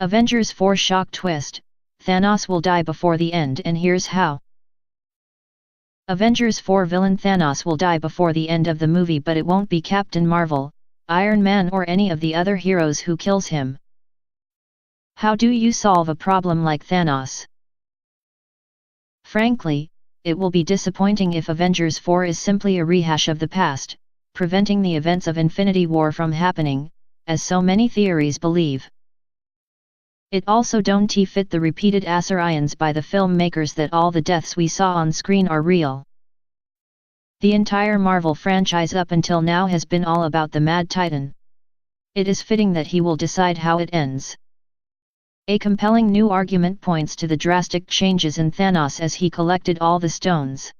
Avengers 4 shock twist, Thanos will die before the end and here's how. Avengers 4 villain Thanos will die before the end of the movie, but it won't be Captain Marvel, Iron Man or any of the other heroes who kills him. How do you solve a problem like Thanos? Frankly, it will be disappointing if Avengers 4 is simply a rehash of the past, preventing the events of Infinity War from happening, as so many theories believe. It also doen't fit the repeated asserions by the filmmakers that all the deaths we saw on screen are real. The entire Marvel franchise up until now has been all about the Mad Titan. It is fitting that he will decide how it ends. A compelling new argument points to the drastic changes in Thanos as he collected all the stones.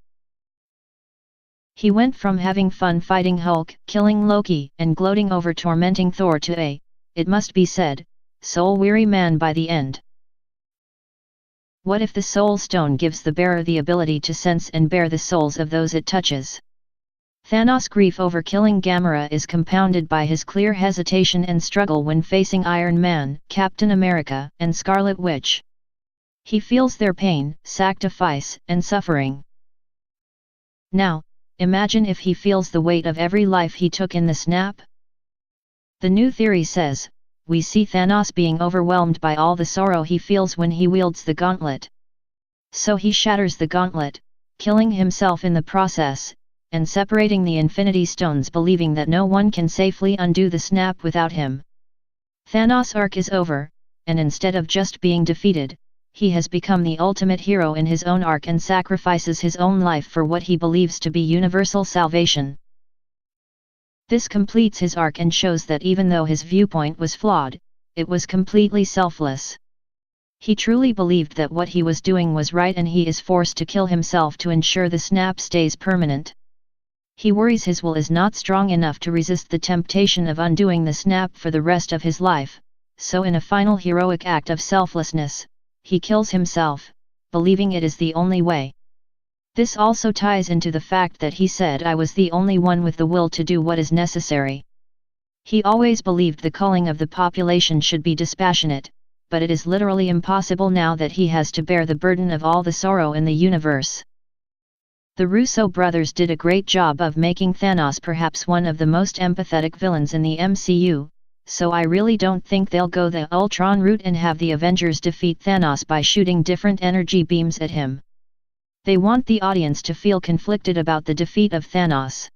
He went from having fun fighting Hulk, killing Loki, and gloating over tormenting Thor to it must be said, soul-weary man by the end. What if the Soul Stone gives the bearer the ability to sense and bear the souls of those it touches? Thanos' grief over killing Gamora is compounded by his clear hesitation and struggle when facing Iron Man, Captain America, and Scarlet Witch. He feels their pain, sactifice, and suffering. Now, imagine if he feels the weight of every life he took in the snap? The new theory says, we see Thanos being overwhelmed by all the sorrow he feels when he wields the gauntlet. So he shatters the gauntlet, killing himself in the process, and separating the Infinity Stones, believing that no one can safely undo the snap without him. Thanos' arc is over, and instead of just being defeated, he has become the ultimate hero in his own arc and sacrifices his own life for what he believes to be universal salvation. This completes his arc and shows that even though his viewpoint was flawed, it was completely selfless. He truly believed that what he was doing was right, and he is forced to kill himself to ensure the snap stays permanent. He worries his will is not strong enough to resist the temptation of undoing the snap for the rest of his life, so in a final heroic act of selflessness, he kills himself, believing it is the only way. This also ties into the fact that he said, "I was the only one with the will to do what is necessary." He always believed the culling of the population should be dispassionate, but it is literally impossible now that he has to bear the burden of all the sorrow in the universe. The Russo brothers did a great job of making Thanos perhaps one of the most empathetic villains in the MCU, so I really don't think they'll go the Ultron route and have the Avengers defeat Thanos by shooting different energy beams at him. They want the audience to feel conflicted about the defeat of Thanos.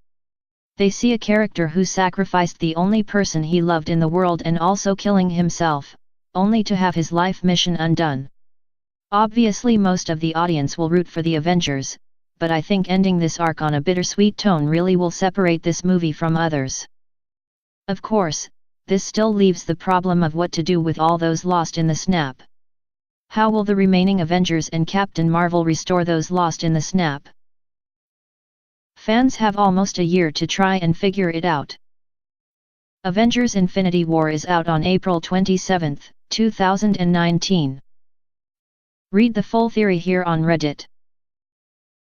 They see a character who sacrificed the only person he loved in the world and also killing himself, only to have his life mission undone. Obviously most of the audience will root for the Avengers, but I think ending this arc on a bittersweet tone really will separate this movie from others. Of course, this still leaves the problem of what to do with all those lost in the snap. How will the remaining Avengers and Captain Marvel restore those lost in the snap? Fans have almost a year to try and figure it out. Avengers Infinity War is out on April 27, 2019. Read the full theory here on Reddit.